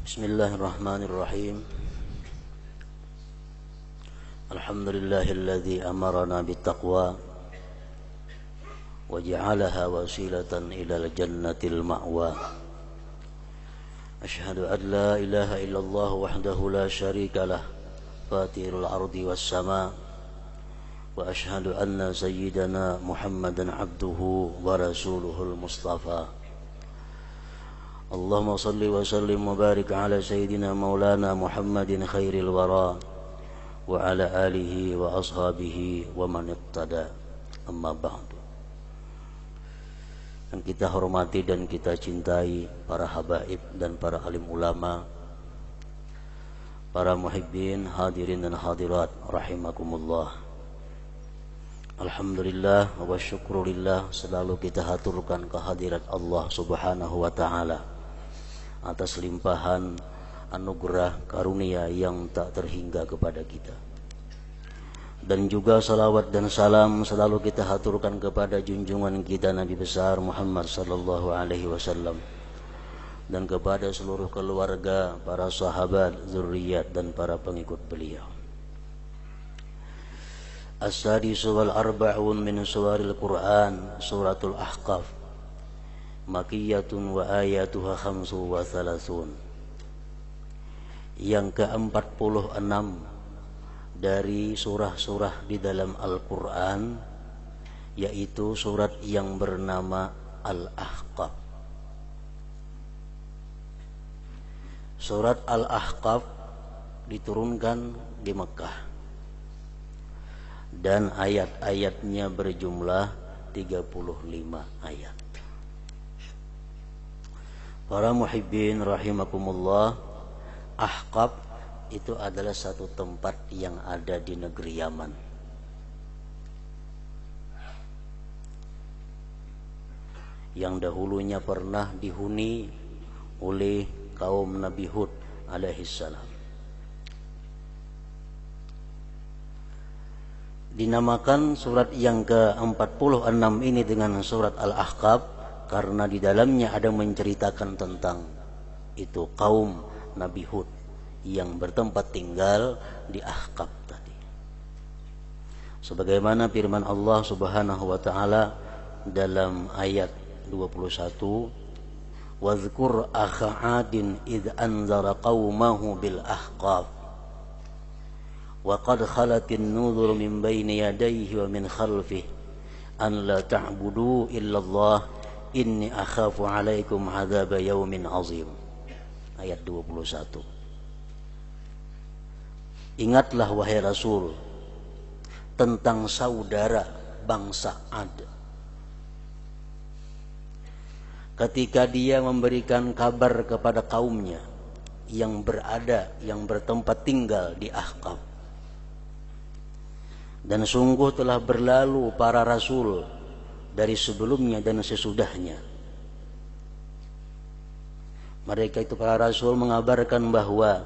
Bismillahirrahmanirrahim. Alhamdulillahilladzi amarana bittaqwa wa ja'alaha wasilatan ilal jannatil ma'wa. Ashhadu an la ilaha illallah wahdahu la syarika lah, fatirul ardi was sama', wa ashhadu anna sayyidana Muhammadan abduhu wa rasuluhul mustafa. Allahumma salli wa sallim wa barik ala sayyidina maulana Muhammadin khairil wara wa ala alihi wa ashabihi wa man iqtada, amma ba'du. Dan kita hormati dan kita cintai para habaib dan para alim ulama, para muhibbin, hadirin dan hadirat rahimakumullah. Alhamdulillah wa syukrulillah, selalu kita haturkan kehadirat Allah subhanahu wa ta'ala atas limpahan anugerah karunia yang tak terhingga kepada kita. Dan juga salawat dan salam selalu kita haturkan kepada junjungan kita Nabi besar Muhammad sallallahu alaihi wasallam, dan kepada seluruh keluarga, para sahabat, zuriat dan para pengikut beliau. As-sadisu wal arba'un min suwaril Qur'an, suratul Ahqaf, Makiyatun wa ayatuha khamsu wa thalathun. Yang ke-46 dari surah-surah di dalam Al-Quran, yaitu surat yang bernama Al-Ahqaf. Surat Al-Ahqaf diturunkan di Mekah, dan ayat-ayatnya berjumlah 35 ayat. Para muhibbin rahimakumullah, Ahqaf itu adalah satu tempat yang ada di negeri Yaman. Yang dahulunya pernah dihuni oleh kaum Nabi Hud alaihissalam. Dinamakan surat yang ke-46 ini dengan surat Al-Ahqaf karena di dalamnya ada menceritakan tentang itu kaum Nabi Hud yang bertempat tinggal di Ahqaf tadi. Sebagaimana firman Allah Subhanahu wa taala dalam ayat 21, "Wadhkur akha 'adin id anzara qaumahu bil ahqaf wa qad khalatin nuzur min bayni yadayhi wa min khalfihi an la ta'budu illa Allah inni akhafu 'alaikum 'adzaba yaumin 'azim." Ayat 21. Ingatlah wahai Rasul tentang saudara bangsa Ad, ketika dia memberikan kabar kepada kaumnya yang bertempat tinggal di Ahqaf. Dan sungguh telah berlalu para rasul dari sebelumnya dan sesudahnya. Mereka itu para rasul mengabarkan bahwa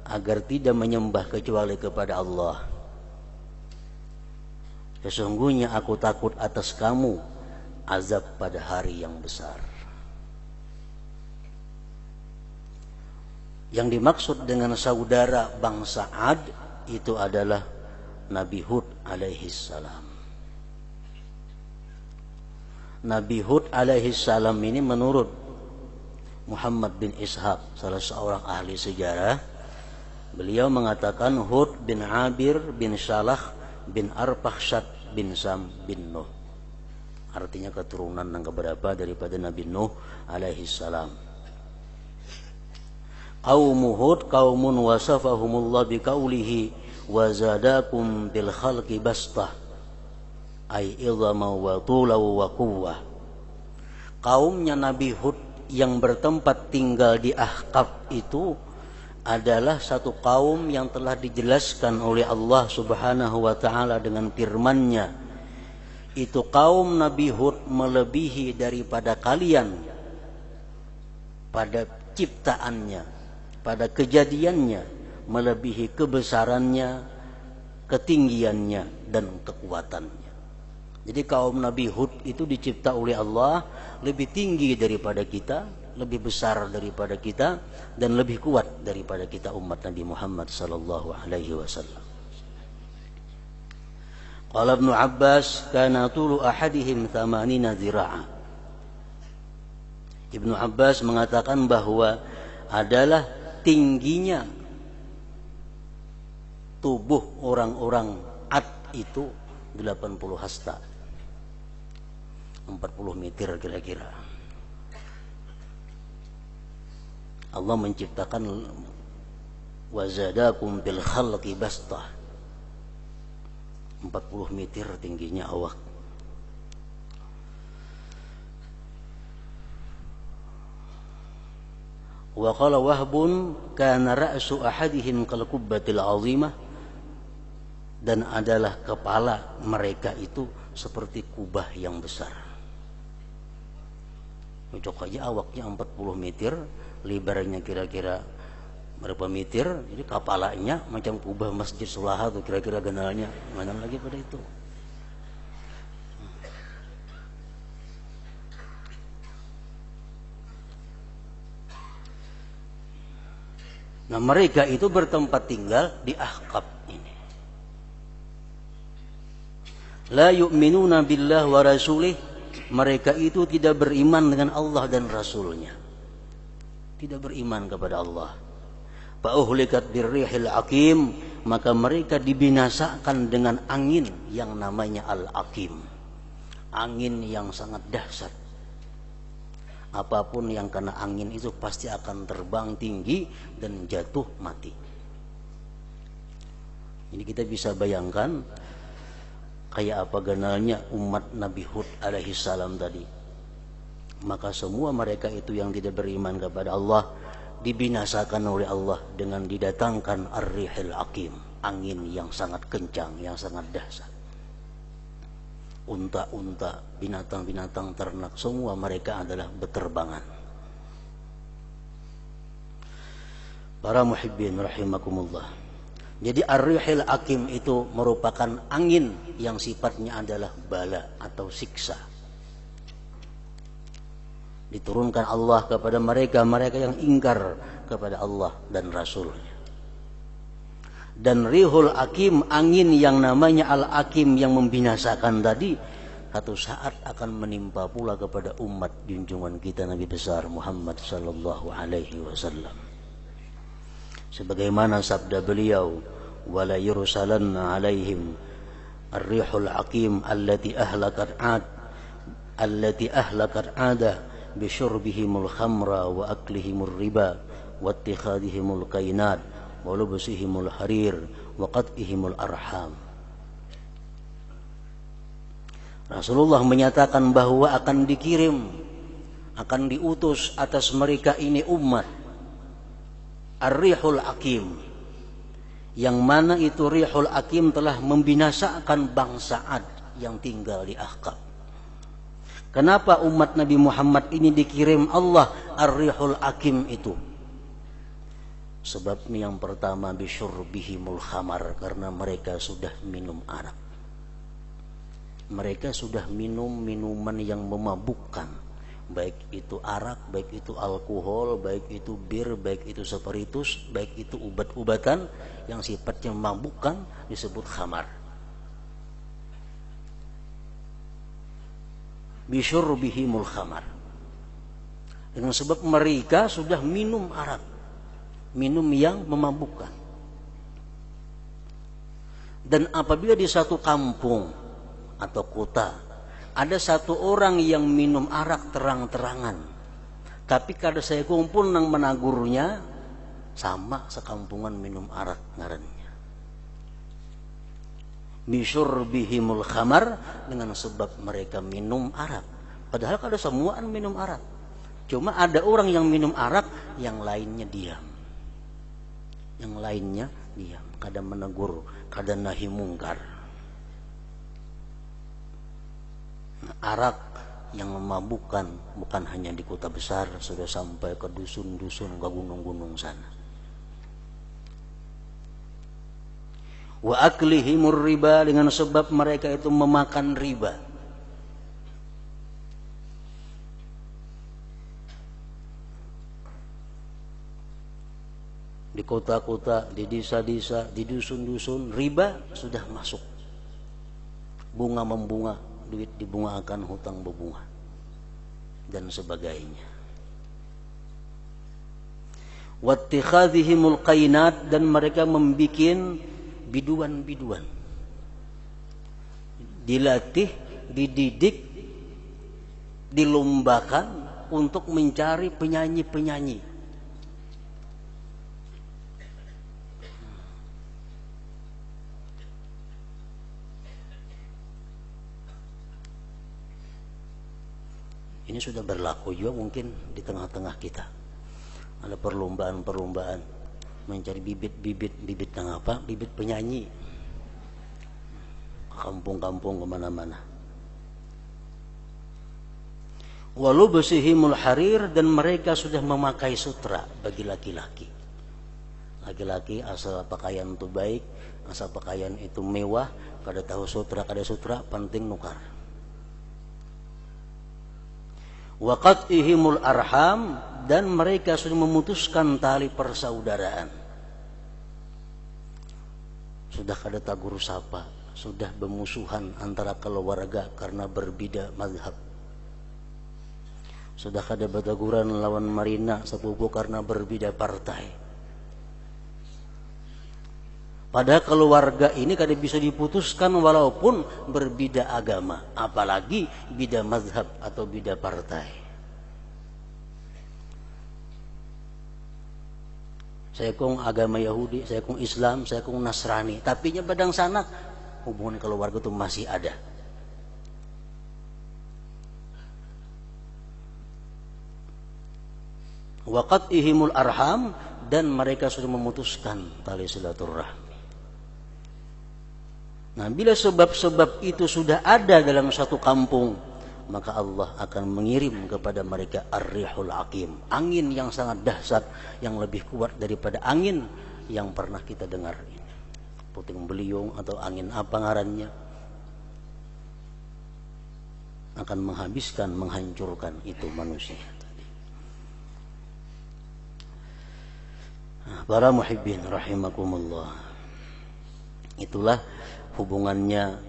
agar tidak menyembah kecuali kepada Allah. Sesungguhnya aku takut atas kamu azab pada hari yang besar. Yang dimaksud dengan saudara bangsa Ad itu adalah Nabi Hud alaihissalam. Nabi Hud alaihissalam ini menurut Muhammad bin Ishaq, salah seorang ahli sejarah, beliau mengatakan Hud bin Abir bin Salah bin Arpahsyad bin Sam bin Nuh. Artinya keturunan yang keberapa daripada Nabi Nuh alaihissalam. Qaumu Hud qaumun wasafahumullah biqaulihi wa zadakum bil khalqi bastah ay idhama wa tulau wa quwwah. Kaumnya Nabi Hud yang bertempat tinggal di Ahqaf itu adalah satu kaum yang telah dijelaskan oleh Allah Subhanahu wa taala dengan firman-Nya, itu kaum Nabi Hud melebihi daripada kalian pada ciptaannya, pada kejadiannya, melebihi kebesarannya, ketinggiannya dan kekuatannya. Jadi kaum Nabi Hud itu dicipta oleh Allah lebih tinggi daripada kita, lebih besar daripada kita dan lebih kuat daripada kita umat Nabi Muhammad sallallahu alaihi wasallam. Qala Ibnu Abbas kana tulu ahadihim 80 zira'a. Ibnu Abbas mengatakan bahwa adalah tingginya tubuh orang-orang Ad itu 80 hasta, 40 meter kira-kira. Allah menciptakan wazadakum bil khalqi bastah, 40 meter tingginya awak. Wa qala Wahbun kana ra'su ahadihim kal kubbatil 'azimah, dan adalah kepala mereka itu seperti kubah yang besar. Cocok aja awaknya 40 meter, lebarnya kira-kira berapa meter, jadi kepalanya macam kubah Masjid Sulaha tuh kira-kira ganalnya, mana lagi pada itu. Nah, mereka itu bertempat tinggal di Ahqab ini. La yu'minuna billah wa rasulih, mereka itu tidak beriman dengan Allah dan Rasulnya. Tidak beriman kepada Allah. Fa'uhlikat birrihil aqim, maka mereka dibinasakan dengan angin yang namanya al-aqim. Angin yang sangat dahsyat. Apapun yang kena angin itu pasti akan terbang tinggi dan jatuh mati. Jadi kita bisa bayangkan kayak apa ganalnya umat Nabi Hud alaihi salam tadi. Maka semua mereka itu yang tidak beriman kepada Allah dibinasakan oleh Allah dengan didatangkan ar-rihil aqim, angin yang sangat kencang, yang sangat dahsyat. Unta-unta, binatang-binatang ternak, semua mereka adalah beterbangan. Para muhibbin rahimakumullah. Jadi ar-rihil aqim itu merupakan angin yang sifatnya adalah bala atau siksa. Diturunkan Allah kepada mereka yang ingkar kepada Allah dan Rasulnya. Dan rihul aqim, angin yang namanya al-aqim yang membinasakan tadi, satu saat akan menimpa pula kepada umat junjungan kita Nabi besar Muhammad sallallahu alaihi wasallam. Sebagaimana sabda beliau, wala yursalanna alaihim ar-rihul aqim allati ahlakat ada bisyurbihimul khamra wa aklihimul riba wa ittikhadihimul qainat wa lubsihimul harir wa qat'ihimul arham. Rasulullah menyatakan bahwa akan dikirim, akan diutus atas mereka ini umat ar-rihul aqim, yang mana itu rihul aqim telah membinasakan bangsa Ad yang tinggal di Ahqab. Kenapa umat Nabi Muhammad ini dikirim Allah ar-rihul aqim itu? Sebabnya yang pertama bisyurbihimul khamar, karena mereka sudah minum arak. Mereka sudah minum minuman yang memabukkan, baik itu arak, baik itu alkohol, baik itu bir, baik itu spiritus, baik itu obat-obatan yang sifatnya memabukkan disebut khamar. Bisyurbihimul khamar, dengan sebab mereka sudah minum arak, minum yang memabukkan. Dan apabila di satu kampung atau kota ada satu orang yang minum arak terang-terangan, tapi kada saya kumpul nang menagurnya, sama sekampungan minum arak ngarannya. Bisyurbihimul khamar, dengan sebab mereka minum arak. Padahal kada semuaan minum arak. Cuma ada orang yang minum arak, yang lainnya diam. Yang lainnya diam, kada menegur, kada nahi mungkar. Nah, arak yang memabukkan bukan hanya di kota besar, sudah sampai ke dusun-dusun, ke gunung-gunung sana. Wa aklihimur riba, dengan sebab mereka itu memakan riba. Di kota-kota, di desa-desa, di dusun-dusun, riba sudah masuk. Bunga membunga, duit dibungakan, hutang berbunga, dan sebagainya. Wattikhadhihimul qainat, dan mereka membikin biduan-biduan. Dilatih, dididik, dilombakan untuk mencari penyanyi-penyanyi. Ini sudah berlaku juga mungkin di tengah-tengah kita. Ada perlombaan-perlombaan mencari bibit yang apa? Bibit penyanyi. Kampung-kampung kemana-mana. Walubsihimul harir, dan mereka sudah memakai sutra bagi laki-laki. Laki-laki asal pakaian itu baik, asal pakaian itu mewah, kada tahu sutra kada sutra, penting nukar. Wa qat'ihimul arham, dan mereka sudah memutuskan tali persaudaraan. Sudah kada tagur sapa, sudah bermusuhan antara keluarga karena berbeda mazhab. Sudah kada bataguran lawan marina sepupu karena berbeda partai. Pada keluarga ini kada bisa diputuskan walaupun berbeda agama, apalagi beda mazhab atau beda partai. Saya kong agama Yahudi, saya kong Islam, saya kong Nasrani, tapi nya badang sanak hubungan keluarga itu masih ada. Wa qat'ihimul arham, dan mereka sudah memutuskan tali silaturahmi. Nah, bila sebab-sebab itu sudah ada dalam satu kampung, maka Allah akan mengirim kepada mereka ar-rihul aqim, angin yang sangat dahsyat, yang lebih kuat daripada angin yang pernah kita dengar ini. Puting beliung atau angin apa ngarannya, akan menghabiskan, menghancurkan itu manusia. Nah, para muhibbin rahimakumullah, itulah hubungannya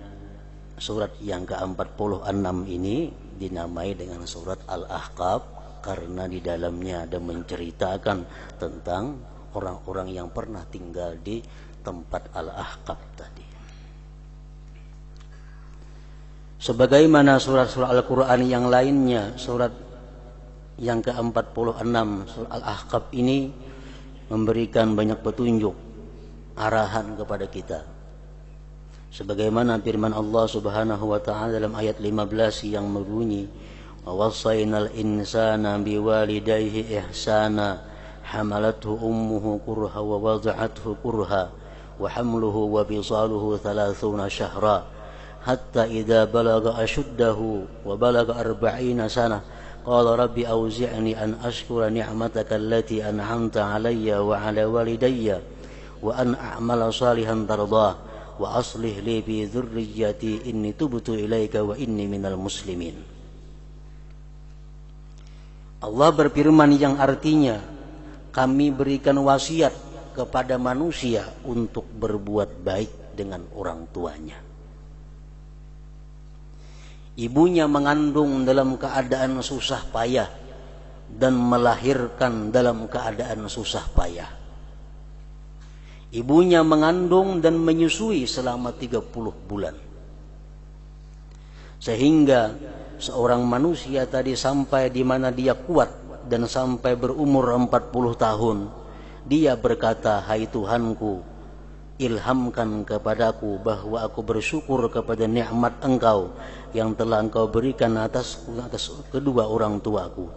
surat yang ke-46 ini dinamai dengan surat Al-Ahqaf, karena di dalamnya ada menceritakan tentang orang-orang yang pernah tinggal di tempat Al-Ahqaf tadi. Sebagaimana surat-surat Al-Quran yang lainnya, surat yang ke-46 surat Al-Ahqaf ini memberikan banyak petunjuk, arahan kepada kita. Sebagaimana firman Allah Subhanahu wa taala dalam ayat 15 yang berbunyi, "Wa wassaynal insana biwalidayhi ihsana, hamalathu ummuhu kurha wa wada'athu kurha, wa hamluhu wa bisaluhu 30 syahra, hatta idza balagha ashuddahu wa balagha 40 sana, qala rabbi awzi'ni an ashkura ni'mataka allati an'amta 'alayya wa 'ala walidayya wa an a'mala salihan tardah wa aslih li bi dzurriyyati inni tubtu ilaika wa inni minal muslimin." Allah berfirman yang artinya, kami berikan wasiat kepada manusia untuk berbuat baik dengan orang tuanya. Ibunya mengandung dalam keadaan susah payah dan melahirkan dalam keadaan susah payah. Ibunya mengandung dan menyusui selama 30 bulan. Sehingga seorang manusia tadi sampai di mana dia kuat dan sampai berumur 40 tahun, dia berkata, "Hai Tuhanku, ilhamkan kepadaku bahwa aku bersyukur kepada nikmat Engkau yang telah Engkau berikan atas kedua orang tuaku,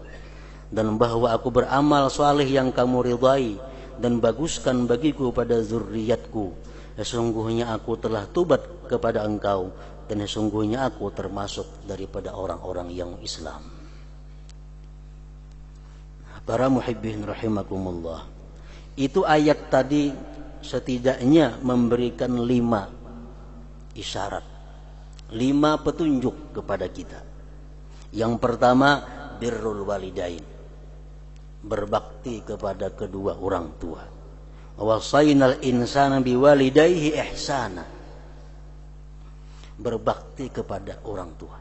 dan bahwa aku beramal saleh yang Kamu ridai, dan baguskan bagiku pada zuriatku. Sesungguhnya aku telah tobat kepada Engkau, dan sesungguhnya aku termasuk daripada orang-orang yang Islam." Para muhibbin rahimakumullah, itu ayat tadi setidaknya memberikan 5 isyarat, 5 petunjuk kepada kita. Yang pertama, birrul walidain, berbakti kepada kedua orang tua. wasainal insana biwalidayhi ihsana. Berbakti kepada orang tua.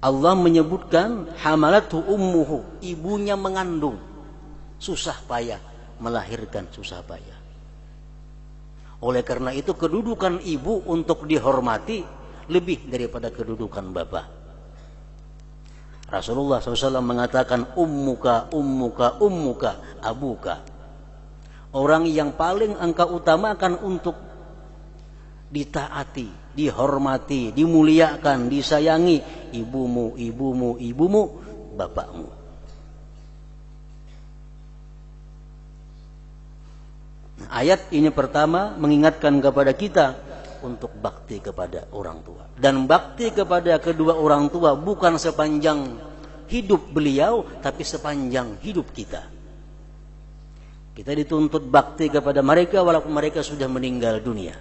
Allah menyebutkan hamalathu ummuhu, ibunya mengandung, susah payah melahirkan, susah payah. Oleh karena itu kedudukan ibu untuk dihormati lebih daripada kedudukan bapak. Rasulullah SAW mengatakan ummuka, ummuka, ummuka, abuka. Orang yang paling engkau utamakan untuk ditaati, dihormati, dimuliakan, disayangi, ibumu, ibumu, ibumu, bapakmu. Ayat ini pertama mengingatkan kepada kita untuk bakti kepada orang tua. Dan bakti kepada kedua orang tua bukan sepanjang hidup beliau, tapi sepanjang hidup kita. Kita dituntut bakti kepada mereka walaupun mereka sudah meninggal dunia.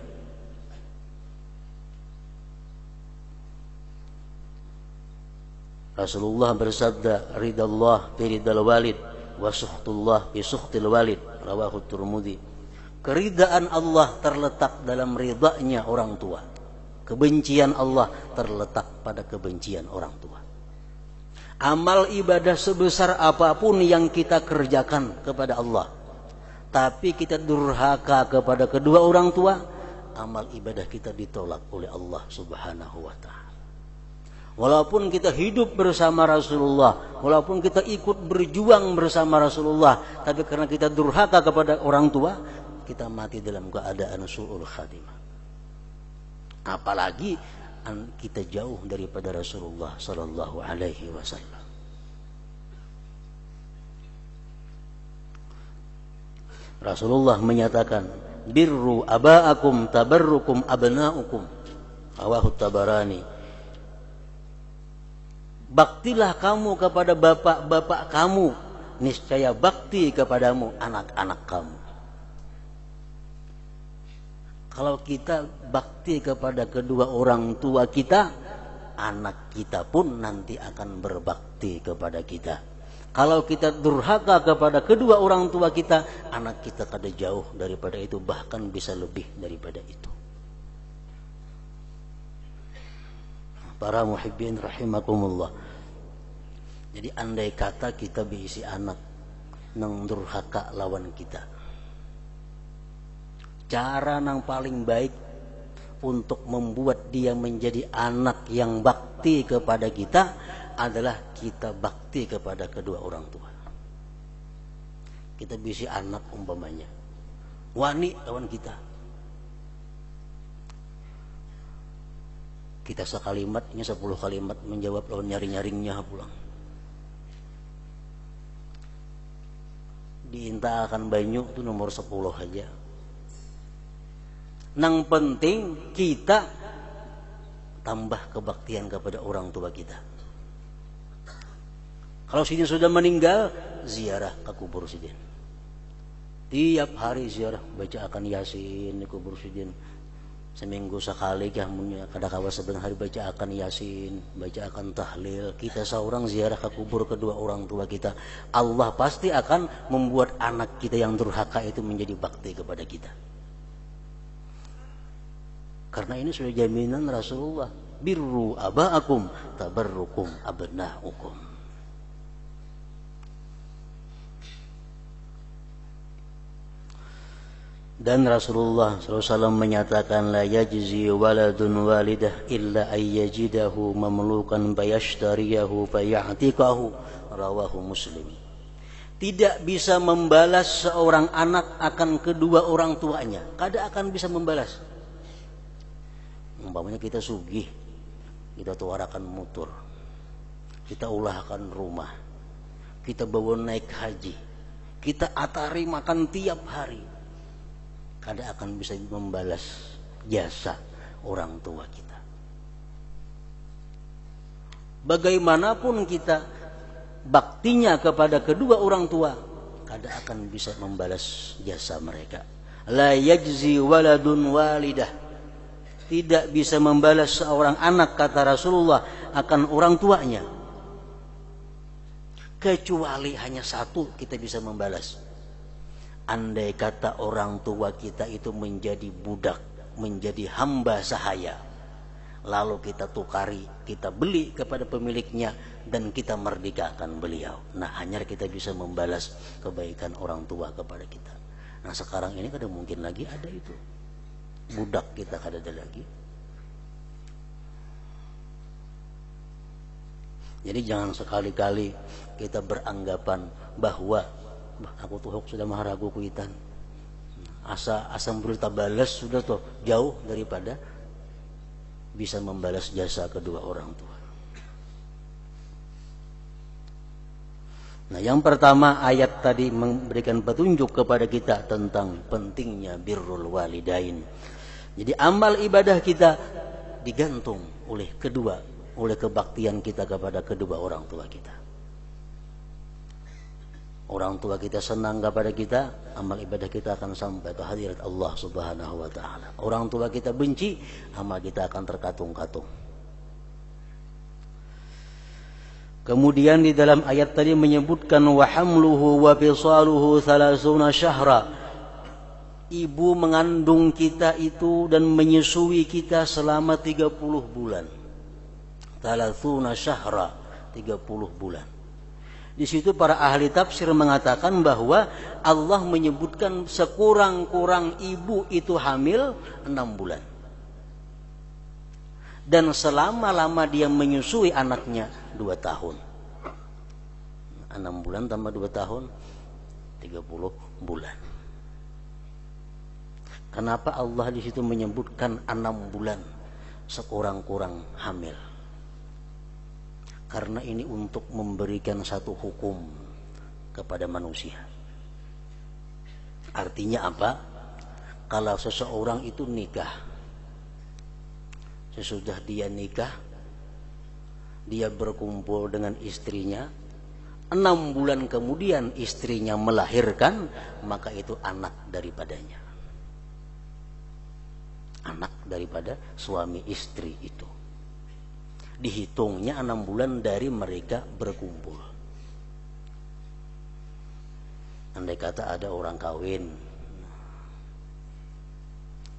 Rasulullah bersabda, ridallah fi ridal walid wa suhtullah fi suhtil walid, rawahu Tirmidzi. Keridaan Allah terletak dalam ridanya orang tua. Kebencian Allah terletak pada kebencian orang tua. Amal ibadah sebesar apapun yang kita kerjakan kepada Allah, tapi kita durhaka kepada kedua orang tua, amal ibadah kita ditolak oleh Allah Subhanahu wa ta'ala. Walaupun kita hidup bersama Rasulullah, walaupun kita ikut berjuang bersama Rasulullah, tapi karena kita durhaka kepada orang tua, kita mati dalam keadaan su'ul khatimah. Apalagi kita jauh daripada Rasulullah sallallahu alaihi wasallam. Rasulullah menyatakan, birru aba'akum tabarrukum abna'ukum, rawahu Tabarani. Baktilah kamu kepada bapak-bapak kamu, niscaya bakti kepadamu anak-anak kamu. Kalau kita bakti kepada kedua orang tua kita, anak kita pun nanti akan berbakti kepada kita. Kalau kita durhaka kepada kedua orang tua kita, anak kita kada jauh daripada itu, bahkan bisa lebih daripada itu. Para muhibbin rahimakumullah. Jadi andai kata kita berisi anak nang durhaka lawan kita, cara yang paling baik untuk membuat dia menjadi anak yang bakti kepada kita adalah kita bakti kepada kedua orang tua. Kita bisi anak umpamanya wani lawan kita, kita sekalimatnya 10 kalimat menjawab lawan nyaring-nyaringnya pulang. Diinta akan banyu itu nomor 10 aja. Nang penting kita tambah kebaktian kepada orang tua kita. Kalau sidin sudah meninggal, ziarah ke kubur sidin. Tiap hari ziarah, baca akan yasin di kubur sidin. Seminggu sekali kamunya kada kawa sebentar hari baca akan yasin, baca akan tahlil. Kita seorang ziarah ke kubur kedua orang tua kita, Allah pasti akan membuat anak kita yang durhaka itu menjadi bakti kepada kita. Karena ini sudah jaminan Rasulullah, birru aba'akum tabarrukum abna'ukum. Dan Rasulullah SAW menyatakan, la yajzi waladun walidah illa ayyajidahu mamlukan bayashtariyahu baya'tikahu, rawahu Muslim. Tidak bisa membalas seorang anak akan kedua orang tuanya, kada akan bisa membalas. Umpamanya kita sugih, kita tuarakan motor, kita ulahkan rumah, kita bawa naik haji, kita atari makan tiap hari, kada akan bisa membalas jasa orang tua kita. Bagaimanapun kita baktinya kepada kedua orang tua, kada akan bisa membalas jasa mereka. La yajzi waladun walidah, tidak bisa membalas seorang anak, kata Rasulullah, akan orang tuanya. kecuali hanya satu kita bisa membalas. Andai kata orang tua kita itu menjadi budak, menjadi hamba sahaya, lalu kita tukari, kita beli kepada pemiliknya, dan kita merdekakan beliau. Nah, hanya kita bisa membalas kebaikan orang tua kepada kita. Nah, sekarang ini kada mungkin lagi ada itu. Budak kita kada ada lagi. Jadi jangan sekali-kali kita beranggapan bahwa aku tuh sudah maharagu kuitan, asa berita balas sudah tuh jauh daripada bisa membalas jasa kedua orang tua. Nah, yang pertama ayat tadi memberikan petunjuk kepada kita tentang pentingnya birrul walidain. Jadi amal ibadah kita digantung oleh kebaktian kita kepada kedua orang tua kita. Orang tua kita senang kepada kita, amal ibadah kita akan sampai ke hadirat Allah Subhanahu wa taala. Orang tua kita benci, amal kita akan terkatung-katung. Kemudian di dalam ayat tadi menyebutkan wa hamluhu wa fisaluhu 30 syahra. Ibu mengandung kita itu dan menyusui kita selama 30 bulan. 30 syahra, 30 bulan. Di situ para ahli tafsir mengatakan bahwa Allah menyebutkan sekurang-kurang ibu itu hamil 6 bulan. Dan selama-lama dia menyusui anaknya 2 tahun. 6 bulan tambah 2 tahun 30 bulan. Kenapa Allah di situ menyebutkan 6 bulan sekurang-kurang hamil? Karena ini untuk memberikan satu hukum kepada manusia. Artinya apa? Kalau seseorang itu nikah, sesudah dia nikah, dia berkumpul dengan istrinya, 6 bulan kemudian istrinya melahirkan, maka itu anak daripadanya. Anak daripada suami istri itu. Dihitungnya 6 bulan dari mereka berkumpul. Andai kata ada orang kawin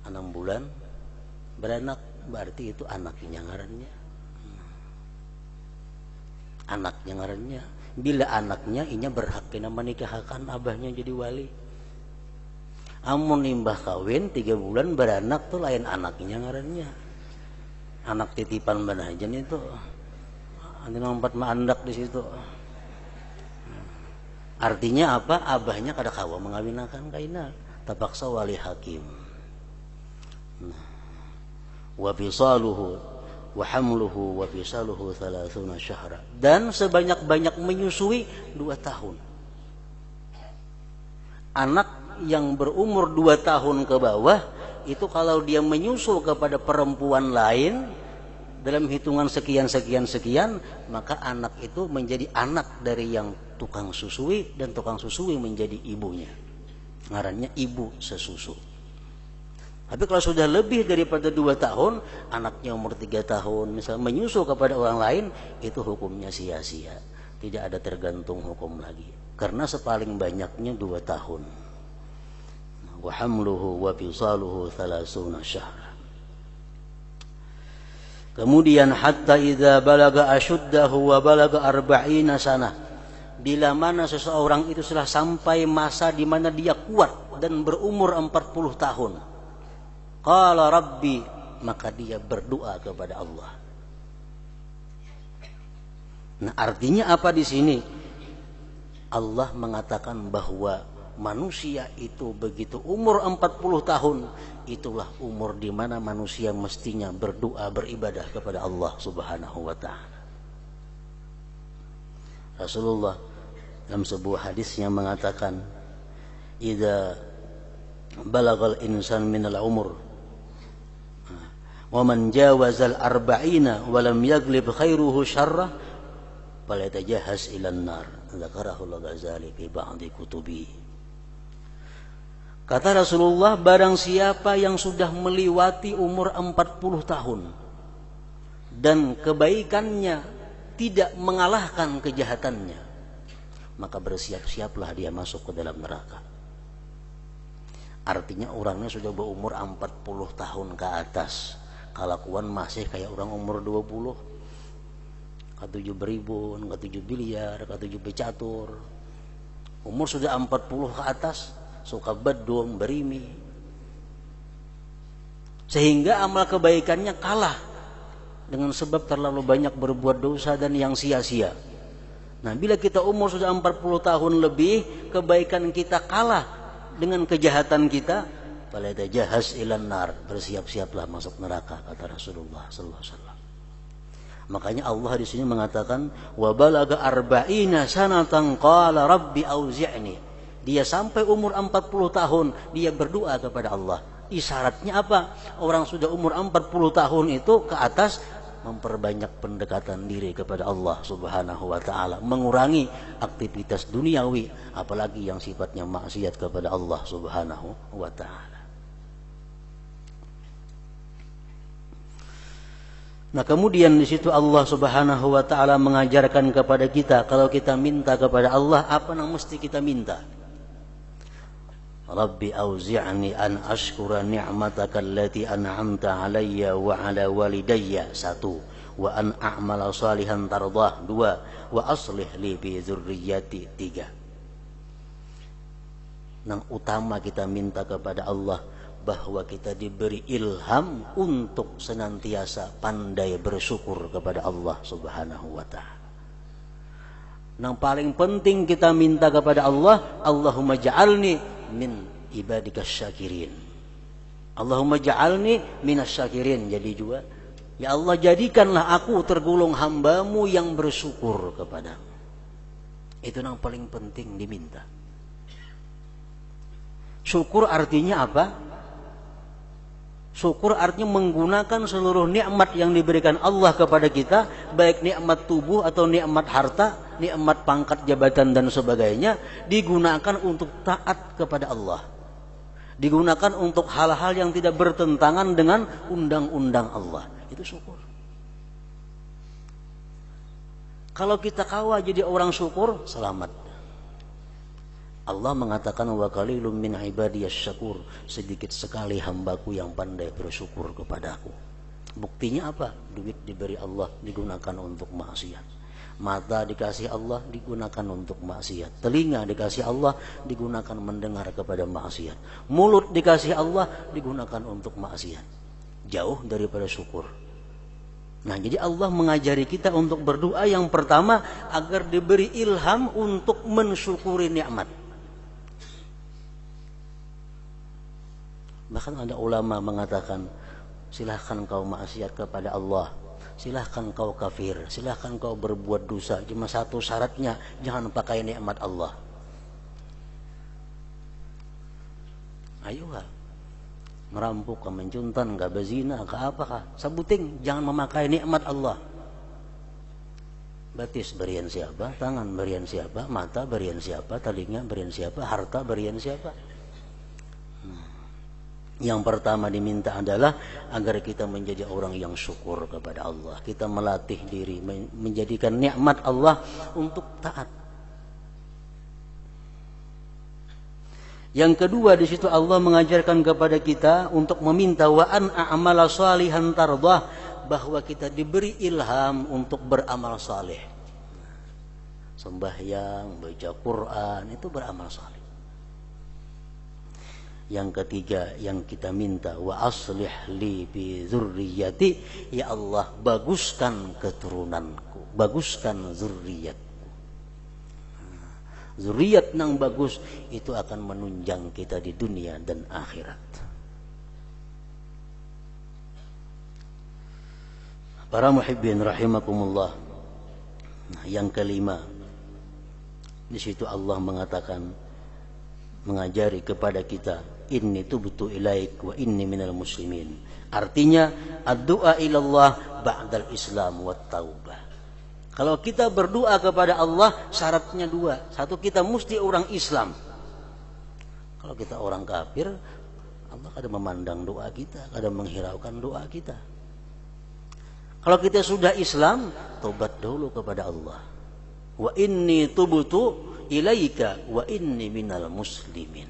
6 bulan beranak, berarti itu anaknya ngarannya. Anaknya ngarannya. Bila anaknya inya berhak kena menikahkan abahnya jadi wali. Amun nimbah kawin 3 bulan beranak tuh lain anaknya ngarannya. Anak titipan banajan itu. Nanti nompat maandak di situ. Artinya apa? Abahnya kada kawa mengawinakan kaina. Tapaksa wali hakim. Wa fisaluhu wa hamluhu wa fisaluhu 30 syahra. Dan sebanyak-banyak menyusui 2 tahun. Anak yang berumur 2 tahun ke bawah itu kalau dia menyusul kepada perempuan lain dalam hitungan sekian, maka anak itu menjadi anak dari yang tukang susui, dan tukang susui menjadi ibunya. Ngarannya ibu sesusu. Tapi kalau sudah lebih daripada 2 tahun, anaknya umur 3 tahun, misalnya menyusul kepada orang lain, itu hukumnya sia-sia. Tidak ada tergantung hukum lagi. Karena sepaling banyaknya 2 tahun. Wa hamluhu wa fisaluhu 30 syahra. Kemudian hatta idza balaga ashuddahu wa balaga 40 sanah. Bila mana seseorang itu sudah sampai masa di mana dia kuat dan berumur 40 tahun. Qala rabbi, maka dia berdoa kepada Allah. Nah, artinya apa di sini? Allah mengatakan bahwa manusia itu begitu umur 40 tahun, itulah umur di mana manusia mestinya berdoa, beribadah kepada Allah Subhanahu wa taala. Rasulullah dalam sebuah hadisnya mengatakan, "Idza balagal insan minal umur wa man jawazal arba'ina wa lam yaglib khairuhu syarrah falyatajahaz ilan nar." Dzakarahu al-Ghazali fi ba'di kutubi. Kata Rasulullah, barang siapa yang sudah melewati umur 40 tahun dan kebaikannya tidak mengalahkan kejahatannya, maka bersiap-siaplah dia masuk ke dalam neraka. Artinya orangnya sudah berumur 40 tahun ke atas. Kelakuan masih kayak orang umur 20. Ke-7 beribun, ke-7 biliar, ke-7 becatur. Umur sudah 40 ke atas, suka bedom, berimi. Sehingga amal kebaikannya kalah dengan sebab terlalu banyak berbuat dosa dan yang sia-sia. Nah, bila kita umur sudah 40 tahun lebih, kebaikan kita kalah dengan kejahatan kita, fala tajahaz ilan nar, bersiap-siaplah masuk neraka, kata Rasulullah sallallahu alaihi wasallam. Makanya Allah di sini mengatakan wa balaga arba'ina sanatan qala rabbi auzi'ni. Dia sampai umur 40 tahun dia berdoa kepada Allah. Isyaratnya apa? Orang sudah umur 40 tahun itu ke atas memperbanyak pendekatan diri kepada Allah Subhanahu wa taala, mengurangi aktivitas duniawi apalagi yang sifatnya maksiat kepada Allah Subhanahu wa taala. Nah, kemudian di situ Allah Subhanahu wa taala mengajarkan kepada kita kalau kita minta kepada Allah apa yang mesti kita minta. Rabbi auzi'ni an ashkura ni'mataka allati an'amta 'alayya wa 'ala walidayya, 1, wa an a'mala salihan tardah, 2, wa aslih li bi dzurriyyati, 3. Yang utama kita minta kepada Allah bahwa kita diberi ilham untuk senantiasa pandai bersyukur kepada Allah Subhanahu wa taala. Yang paling penting kita minta kepada Allah, Allahumma ja'alni min ibadikas syakirin. Allahumma ja'alni minas syakirin. Jadi juga, ya Allah jadikanlah aku tergolong hambamu yang bersyukur kepadamu. Itu yang paling penting diminta. Syukur artinya apa? Syukur artinya menggunakan seluruh nikmat yang diberikan Allah kepada kita, baik nikmat tubuh atau nikmat harta, nikmat pangkat jabatan dan sebagainya, digunakan untuk taat kepada Allah. Digunakan untuk hal-hal yang tidak bertentangan dengan undang-undang Allah. Itu syukur. Kalau kita kawa jadi orang syukur, selamat. Allah mengatakan wa qalilum min ibadiyas syakur, sedikit sekali hambaku yang pandai bersyukur kepadaku. Buktinya apa? Duit diberi Allah digunakan untuk maksiat. Mata dikasih Allah digunakan untuk maksiat. Telinga dikasih Allah digunakan mendengar kepada maksiat. Mulut dikasih Allah digunakan untuk maksiat. Jauh daripada syukur. Nah, jadi Allah mengajari kita untuk berdoa yang pertama agar diberi ilham untuk mensyukuri nikmat. Bahkan ada ulama mengatakan, silahkan kau maksiat kepada Allah, silahkan kau kafir, silahkan kau berbuat dosa, cuma satu syaratnya, jangan pakai nikmat Allah. Ayolah, merampok, mencuntan, gak berzina, gak apakah, sebuting, jangan memakai nikmat Allah. Batis berian siapa, tangan berian siapa, mata berian siapa, telinga berian siapa, harta berian siapa. Yang pertama diminta adalah agar kita menjadi orang yang syukur kepada Allah. Kita melatih diri menjadikan nikmat Allah untuk taat. Yang kedua di situ Allah mengajarkan kepada kita untuk meminta wa an a'mala salihan tardah, bahwa kita diberi ilham untuk beramal saleh. Sembahyang, baca Quran itu beramal saleh. Yang ketiga yang kita minta wa aslih li bi dzurriyyati, ya Allah baguskan keturunanku, baguskan zuriatku. Zuriat yang bagus itu akan menunjang kita di dunia dan akhirat. Para muhibbin rahimakumullah. Nah, yang kelima di situ Allah mengatakan, mengajari kepada kita, inni tubtu ilaik wa inni minal muslimin. Artinya ad-du'a ilallah ba'dal islam wat taubah. Kalau kita berdoa kepada Allah syaratnya dua. Satu, kita mesti orang Islam. Kalau kita orang kafir, Allah kadang memandang doa kita, kadang menghiraukan doa kita. Kalau kita sudah Islam, tobat dulu kepada Allah. Wa inni tubtu ilaika wa inni minal muslimin.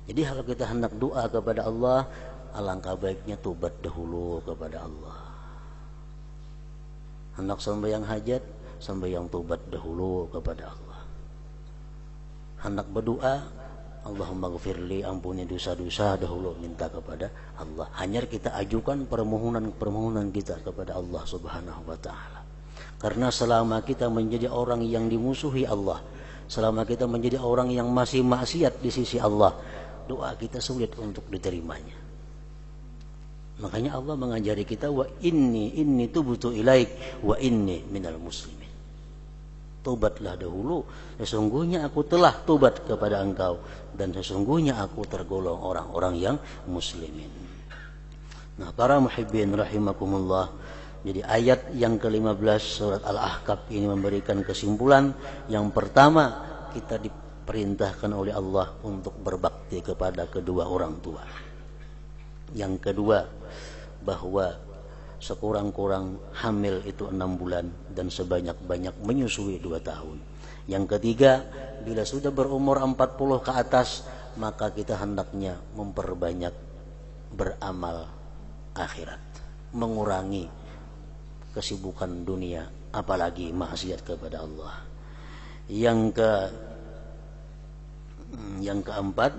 Jadi kalau kita hendak doa kepada Allah, alangkah baiknya tobat dahulu kepada Allah. Hendak sembahyang hajat, sembahyang tobat dahulu kepada Allah. Hendak berdoa, Allahumma ghfirli, ampuni dosa-dosa dahulu minta kepada Allah. Hanya kita ajukan permohonan kita kepada Allah Subhanahu wa taala. Karena selama kita menjadi orang yang dimusuhi Allah, selama kita menjadi orang yang masih maksiat di sisi Allah, doa kita sulit untuk diterimanya. Makanya Allah mengajari kita wa inni tubtu ilaik wa inni minal muslimin. Tobatlah dahulu, sesungguhnya aku telah tobat kepada engkau dan sesungguhnya aku tergolong orang-orang yang muslimin. Nah, para muhibbin rahimakumullah, jadi ayat yang ke-15 surat Al-Ahqaf ini memberikan kesimpulan. Yang pertama, kita diperintahkan oleh Allah untuk berbakti kepada kedua orang tua. Yang kedua, bahwa sekurang-kurang hamil itu 6 bulan dan sebanyak-banyak menyusui 2 tahun. Yang ketiga, bila sudah berumur 40 ke atas, maka kita hendaknya memperbanyak beramal akhirat, mengurangi kesibukan dunia, apalagi maksiat kepada Allah. Yang keempat,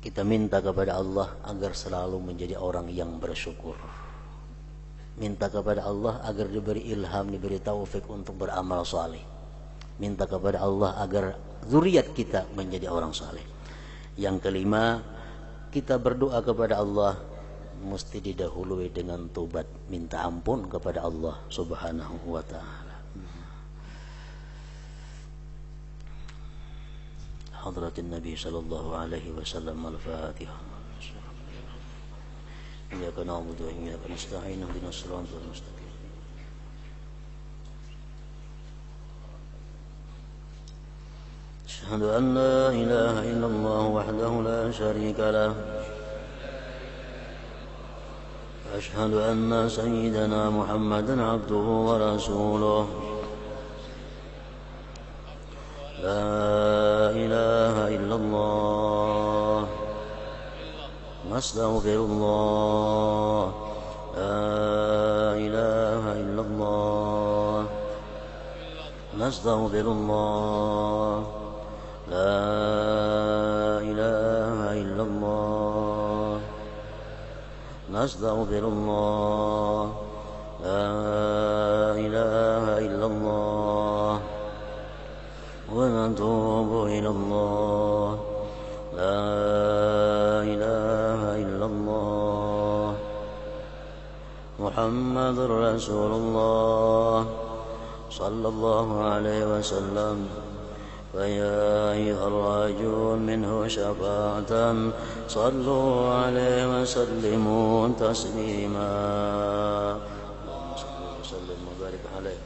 kita minta kepada Allah agar selalu menjadi orang yang bersyukur. Minta kepada Allah agar diberi ilham, diberi taufik untuk beramal saleh. Minta kepada Allah agar zuriat kita menjadi orang saleh. Yang kelima, kita berdoa kepada Allah mesti didahului dengan tobat, minta ampun kepada Allah Subhanahu wa taala. حضرة النبي صلى الله عليه وسلم. الفاتحة. إياك نعبد وإياك نستعين اهدنا الصراط المستقيم. أشهد أن لا إله إلا الله وحده لا شريك له. أشهد أن سيدنا محمدا عبده ورسوله. لا إله إلا الله نستغفر الله. لا إله إلا الله نستغفر الله. لا إله إلا الله نستغفر الله. لا إله إلا الله ونتوب إلى الله. لا إله إلا الله محمد رسول الله صلى الله عليه وسلم. فيا أيها الراجون منه شفاعة صلوا عليه وسلموا تسليما. اللهم صل وسلم وبارك عليه.